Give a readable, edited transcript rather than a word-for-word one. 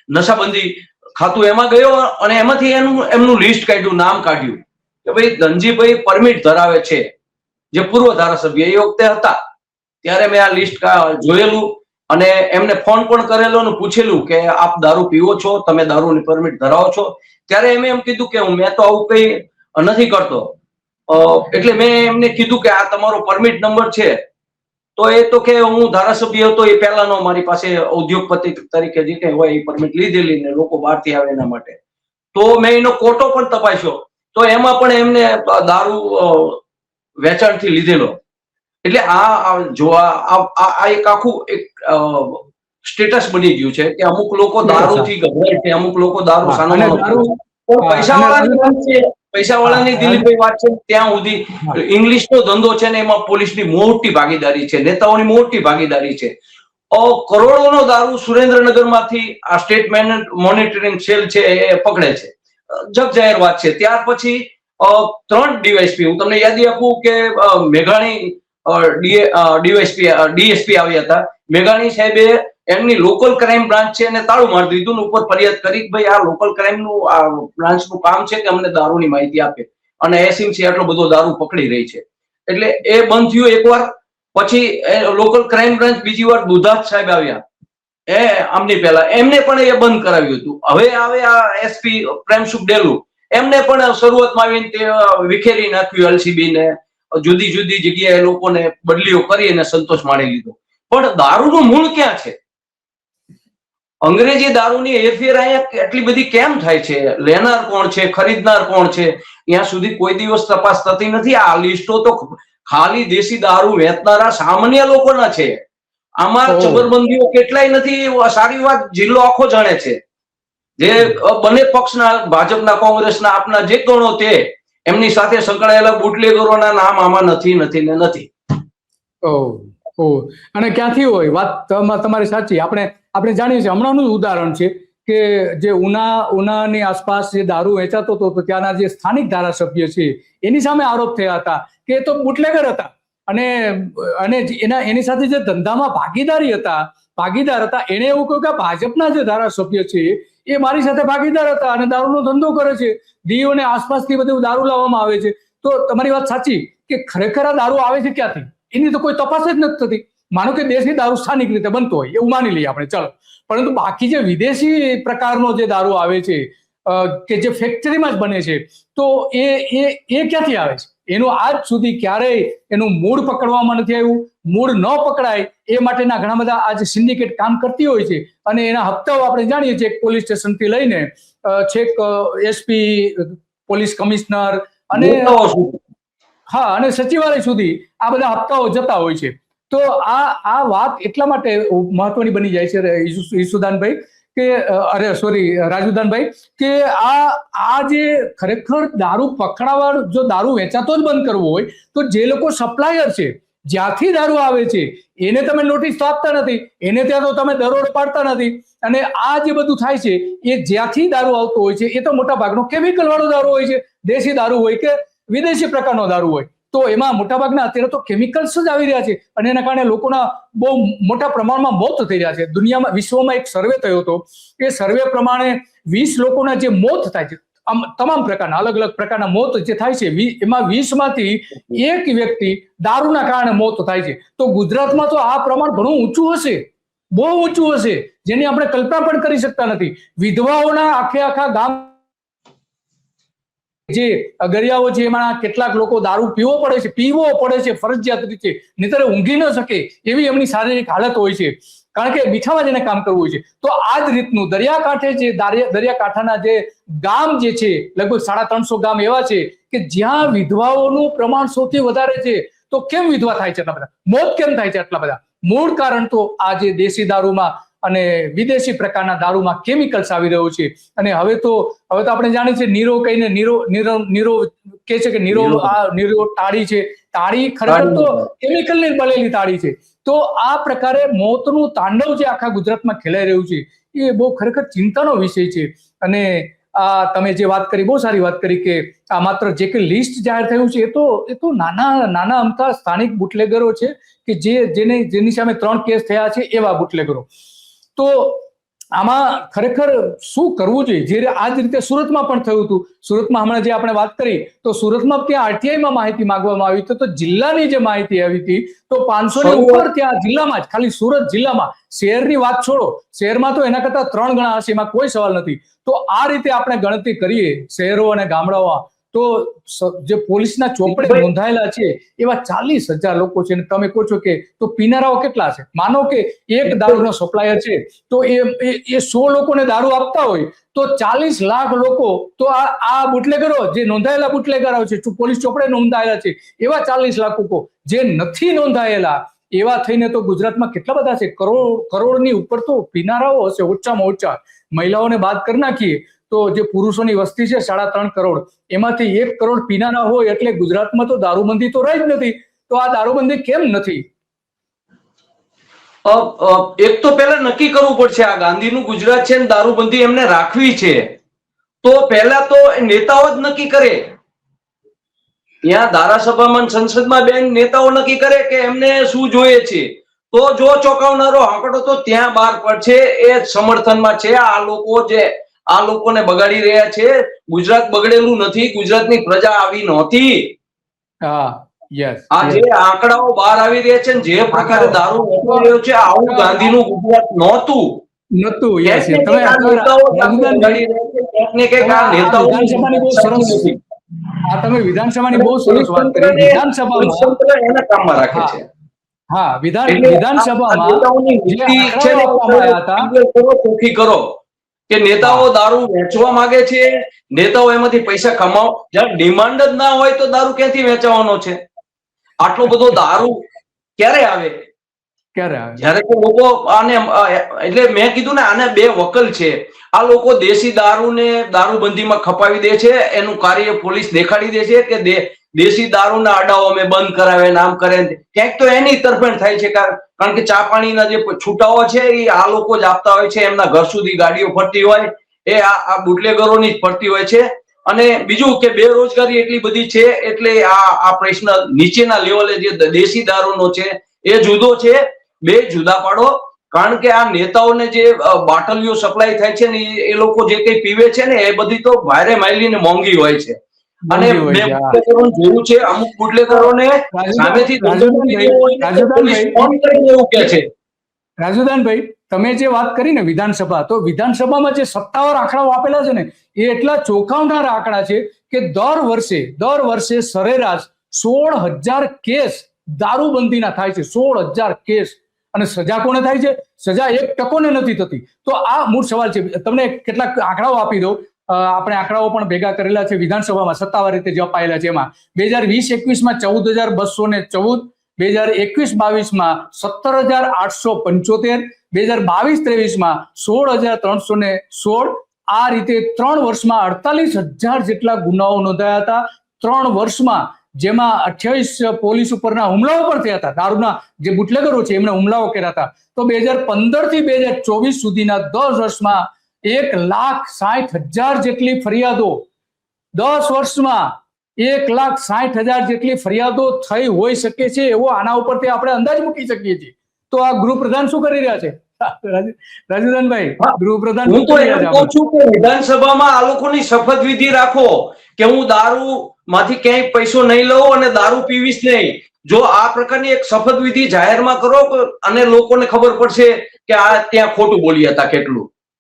નશાબંધી ખાતું એમાં ગયો અને એમાંથી એમનું લિસ્ટ કાઢ્યું, નામ કાઢ્યું કે ભાઈ ધનજીભાઈ પરમિટ ધરાવે છે, જે પૂર્વ ધારાસભ્ય એ વખતે હતા. ત્યારે મેં આ લિસ્ટ જોયેલું અને એમને ફોન પણ કરેલો અને પૂછેલું કે આપ દારૂ પીવો છો, તમે દારૂની પરમિટ ધરાવો છો? ત્યારે એમ કીધું કે મેં તો આવું કઈ નથી કરતો. એટલે મેં એમને કીધું કે આ તમારો પરમિટ નંબર છે. તો એ તો કે હું ધારાસભ્ય હતો એ પહેલાનો, મારી પાસે ઉદ્યોગપતિ તરીકે જે કઈ હોય એ પરમિટ લીધેલી ને લોકો બહારથી આવે એના માટે. તો મેં એનો કોટો પણ તપાસ્યો તો એમાં પણ એમને દારૂ વેચાણથી લીધેલો. એટલે આ એક આખું એક સ્ટેટસ બની ગયું છે કે અમુક લોકો દારૂથી ગભરાય છે, અમુક લોકો દારૂ સાનો પૈસાવાળાની વાત છે, પૈસાવાળાની દિલીપભાઈ વાત છે ત્યાં સુધી ઇંગ્લિશનો ધંધો છે ને એમાં પોલીસની મોટી ભાગીદારી છે, નેતાઓની મોટી ભાગીદારી છે. કરોડોનો દારૂ સુરેન્દ્રનગરમાંથી આ સ્ટેટ મોનિટરિંગ સેલ છે એ પકડે છે, જગજાહેર વાત છે. ત્યાર પછી 3 ડીવાયએસપી, હું તમને યાદી આપું કે મેઘાણી ડીએસપી આવ્યા હતા. મેઘાણી સાહેબે એમની લોકલ ક્રાઇમ બ્રાન્ચ છે એને તાળું મારી દીધું ને ઉપર ફરિયાદ કરી ભાઈ આ લોકલ ક્રાઇમનું આ બ્રાન્ચનું કામ છે કે અમને દારૂની માહિતી આપે અને એસએમસી આટલો બધો દારૂ પકડી રહી છે. એટલે એ બંધ થયું એકવાર. પછી લોકલ ક્રાઇમ બ્રાન્ચ બીજી વાર દુધાત સાહેબ આવ્યા આમની પહેલા, એમને પણ એ બંધ કરાવ્યું હતું. હવે આવે આ એસપી પ્રેમસુખ ડેલુ, એમને પણ શરૂઆતમાં આવીને તે વિખેરી નાખ્યું એલસીબી ને, જુદી જુદી જગ્યાએ લોકોને બદલીઓ કરી અને સંતોષ માણી લીધો. પણ દારૂનું મૂળ ક્યાં છે? અંગ્રેજી દારૂની હેરફેર અહીંયા એટલી બધી કેમ થાય છે? લેનાર કોણ છે, ખરીદનાર કોણ છે, ત્યાં સુધી કોઈ દિવસ તપાસ થતી નથી. આ લિસ્ટો તો ખાલી દેશી દારૂ વેચનારા સામાન્ય લોકોના છે. આમાં ચબરબંધીઓ કેટલાય નથી. સારી વાત જિલ્લો આખો જાણે છે. જે બંને પક્ષના, ભાજપના, કોંગ્રેસના, આપના જે ગણો તે, એમની સાથે સંકળાયેલા બુટલેગરોના નામ આમાં નથી નથી ને નથી. અને ક્યાંથી હોય વાત તમારી સાચી. આપણે જાણીએ છીએ, હમણાંનું જ ઉદાહરણ છે કે જે ઉનાની આસપાસ જે દારૂ વેચાતો હતો તો ત્યાંના જે સ્થાનિક ધારાસભ્ય છે એની સામે આરોપ થયા હતા કે એ તો બુટલેગર હતા અને એની સાથે જે ધંધામાં ભાગીદાર હતા એને એવું કહ્યું કે ભાજપના જે ધારાસભ્ય છે એ મારી સાથે ભાગીદાર હતા અને દારૂનો ધંધો કરે છે, દીવ ને આસપાસથી બધું દારૂ લાવવામાં આવે છે. તો તમારી વાત સાચી કે ખરેખર આ દારૂ આવે છે ક્યાંથી એની તો કોઈ તપાસ જ નથી થતી. માનો કે દેશી દારૂ સ્થાનિક રીતે બનતો હોય એવું માની લઈએ આપણે, ચાલો, પરંતુ બાકી જે વિદેશી પ્રકારનો જે દારૂ આવે છે કે જે ફેક્ટરીમાં જ બને છે તો એ ક્યાંથી આવે છે? એનું આજ સુધી ક્યારેય એનું મૂળ પકડવામાં નથી આવ્યું. મૂળ ન પકડાય એ માટેના ઘણા બધા આજે સિન્ડિકેટ કામ કરતી હોય છે અને એના હપ્તાઓ આપણે જાણીએ છીએ, પોલીસ સ્ટેશનથી લઈને છેક એસપી, પોલીસ કમિશનર અને અને સચિવાલય સુધી આ બધા હપ્તાઓ જતા હોય છે. તો આ વાત એટલા માટે મહત્વની બની જાય છે ઈસુદાનભાઈ કે રાજુદાનભાઈ કે આ જે ખરેખર દારૂ પકડાવા, જો દારૂ વેચાતો જ બંધ કરવો હોય તો જે લોકો સપ્લાયર છે, જ્યાંથી દારૂ આવે છે એને તમે નોટિસ તો આપતા નથી, એને ત્યાં તો તમે દરોડ પાડતા નથી. અને આ જે બધું થાય છે એ જ્યાંથી દારૂ આવતો હોય છે એ તો મોટા ભાગનો કેમિકલ વાળો દારૂ હોય છે. દેશી દારૂ હોય કે વિદેશી પ્રકારનો દારૂ હોય તો એમાં મોટાભાગના અત્યારે તો કેમિકલ્સ જ આવી રહ્યા છે અને એના કારણે લોકોના બહુ મોટા પ્રમાણમાં મોત થઈ રહ્યા છે. દુનિયામાં, વિશ્વમાં એક સર્વે થયો હતો. એ સર્વે પ્રમાણે 20 લોકોના જે મોત થાય છે, તમામ પ્રકારના અલગ અલગ પ્રકારના મોત જે થાય છે, એમાં 20 માંથી એક વ્યક્તિ દારૂના કારણે મોત થાય છે. તો ગુજરાતમાં તો આ પ્રમાણ ઘણું ઊંચું હશે, બહુ ઊંચું હશે, જેની આપણે કલ્પના પણ કરી શકતા નથી. વિધવાઓના આખા ગામ જે અગરિયાઓ છે એમાં કેટલાક લોકો દારૂ પીવો પડે છે ફરજિયાત રીતે, નહીંતર ઊંઘી ન શકે એવી એમની શારીરિક હાલત હોય છે, કારણ કે બીછામાં જઈને કામ કરવું હોય છે. તો આ જ રીતનું દરિયાકાંઠાના જે ગામ જે છે, લગભગ 350 ગામ એવા છે કે જ્યાં વિધવાઓનું પ્રમાણ સૌથી વધારે છે. તો કેમ વિધવા થાય છે એટલા બધા, મોત કેમ થાય છે એટલા બધા? મૂળ કારણ તો આ જે દેશી દારૂમાં અને વિદેશી પ્રકારના દારૂમાં કેમિકલ્સ આવી રહ્યું છે. અને હવે તો આપણે જાણીએ છીએ નીરો કહીને નીરો કે છે કે નીરો તાળી છે, તાળી ખરેખર તો કેમિકલની બનેલી તાળી છે. તો આ પ્રકારે મોતનું તાંડવ જે આખા ગુજરાતમાં ખેલાઈ રહ્યું છે એ બહુ ખરેખર ચિંતાનો વિષય છે. અને આ તમે જે વાત કરી, બહુ સારી વાત કરી કે આ માત્ર જે કે લિસ્ટ જાહેર થયું છે એ તો નાના અમથા સ્થાનિક બુટલેગરો છે કે જેની સામે 3 કેસ થયા છે એવા બુટલેગરો. તો આમાં ખરેખર શું કરવું જોઈએ? જે આ જ રીતે સુરતમાં પણ થયું હતું. સુરતમાં હમણાં જે આપણે વાત કરી તો સુરતમાં ત્યાં આરટીઆઈમાં માહિતી માંગવામાં આવી હતી, તો જિલ્લાની જે માહિતી આવી હતી તો 500 ની ઉપર ત્યાં જિલ્લામાં જ, ખાલી સુરત જિલ્લામાં, શહેરની વાત છોડો, શહેરમાં તો એના કરતા 3 ગણા હશે, એમાં કોઈ સવાલ નથી. તો આ રીતે આપણે ગણતરી કરીએ શહેરો અને ગામડાઓમાં, તો જે પોલીસના ચોપડે નોંધાયેલા છે એવા 40,000 લોકો છે. અને તમે કહો છો કે તો પીનારાઓ કેટલા છે? માનો કે એક દારૂનો સપ્લાયર છે તો એ 100 લોકોને દારૂ આપતા હોય તો 40 લાખ લોકો, તો આ બુટલેગરો, જે નોંધાયેલા બુટલેગરો છે, પોલીસ ચોપડે નોંધાયેલા છે, એવા 40 લાખ લોકો જે નથી નોંધાયેલા, એવા થઈને તો ગુજરાતમાં કેટલા બધા છે? કરોડની ઉપર તો પીનારાઓ હશે ઓછામાં ઓછા. મહિલાઓને બાદ કરી નાખીએ તો જે પુરુષોની વસ્તી છે 3.5 કરોડ, એમાંથી 1 કરોડ પીનારા હોય, એટલે ગુજરાતમાં તો દારૂબંધી તો રહી જ નથી. તો આ દારૂબંધી કેમ નથી? એક તો પહેલા નક્કી કરવું પડશે, આ ગાંધીનું ગુજરાત છે ને દારૂબંધી એમને રાખવી છે તો પહેલા તો નેતાઓ જ નક્કી કરે. ત્યાં ધારાસભામાં સંસદમાં બેન નેતાઓ નક્કી કરે કે એમને શું જોઈએ છે, તો જો ચોંકાવનારો આંકડો તો ત્યાં બહાર પડશે. એ સમર્થનમાં છે આ લોકોને બગાડી રહ્યા છે. ગુજરાત બગડેલું નથી, ગુજરાતની પ્રજા આવી નહોતી. આ જે આંકડાઓ બહાર આવી રહ્યા છે, જે પ્રકારે દારૂ વેચાઈ રહ્યો છે, આવું ગાંધીનું ગુજરાત નહોતું. તમે વિધાનસભાની બહુ સરસ વાત કરી. વિધાનસભામાં એના કામમાં રાખે છે. હા, વિધાનસભામાં કરો કે નેતાઓ દારૂ વેચવા માંગે છે, નેતાઓ એમાંથી પૈસા કમાવ. જયારે ડિમાન્ડ જ ના હોય તો દારૂ ક્યાંથી વેચવાનો છે? આટલો બધો દારૂ ક્યારે આવે? જયારે લોકો આને, એટલે મેં કીધું ને, આને 2 વકલ છે. આ લોકો દેશી દારૂને દારૂબંધીમાં ખપાવી દે છે, એનું કાર્ય પોલીસ દેખાડી દે છે કે દેશી દારૂના અડાઓ અમે બંધ કરાવે, નામ કરે. ક્યાંક તો એની તરફેણ થાય છે, કારણ કે ચા પાણીના જે છૂટાઓ છે એ આ લોકો જ આપતા હોય છે. એમના ઘર સુધી ગાડીઓ ફરતી હોય એ આ બુટલેગરોની જ ફરતી હોય છે. અને બીજું કે બેરોજગારી એટલી બધી છે, એટલે આ પ્રશ્ન નીચેના લેવલે જે દેશી દારૂનો છે એ જુદો છે. 2 જુદા પાડો. કારણ કે આ નેતાઓને જે બાટલીઓ સપ્લાય થાય છે ને, એ લોકો જે કઈ પીવે છે ને, એ બધી તો ભારે માયલીને મોંઘી હોય છે. અને જોયું છે અમુક બુટલેગરોને સામેથી એવું કે છે. રાજુદાનભાઈ, તમે જે વાત કરી ને વિધાનસભા, તો વિધાનસભામાં જે સત્તાવાર આંકડાઓ આપેલા છે ને, એ એટલા ચોંકાવનારા આંકડા છે કે દર વર્ષે સરેરાશ 16,000 કેસ દારૂબંધીના થાય છે. 16,000 કેસ. અને સજા કોને થાય છે? સજા 1% નથી થતી. તો આ મૂળ સવાલ છે. તમને કેટલાક આંકડાઓ આપી દો. આપણે આંકડાઓ પણ ભેગા કરેલા છે વિધાનસભામાં, સત્તાવાર રીતે જે અપાયેલા છે. એમાં 2020-21માં 14,214, 2021-22માં 17,875, 2022-23માં 16,316. આ રીતે 3 વર્ષમાં 48,000 જેટલા ગુનાઓ નોંધાયા હતા. 3 વર્ષમાં, જેમાં 28 પોલીસ ઉપરના હુમલાઓ પણ થયા હતા. દારૂના જે બુટલેગરો છે એમણે હુમલાઓ કર્યા હતા. તો 2015 થી 2024 સુધીના 10 વર્ષમાં 1,60,000 જેટલી ફરિયાદો, 10 વર્ષમાં 1,60,000 જેટલી ફરિયાદો થઈ હોઈ શકે છે, એવો આના ઉપરથી આપણે અંદાજ મૂકી શકીએ છીએ. તો આ ગૃહપ્રધાન શું કરી રહ્યા છે? રાજુદાનભાઈ, ગૃહપ્રધાન હું તો એમ કહું છું કે વિધાનસભામાં આ લોકોની શપથવિધિ રાખો કે હું દારૂ માંથી ક્યાંય પૈસો નહીં લઉં અને દારૂ પીવીશ નહીં. જો આ પ્રકારની એક શપથવિધિ જાહેરમાં કરો અને લોકોને ખબર પડશે કે આ ત્યાં ખોટું બોલ્યા હતા કેટલું.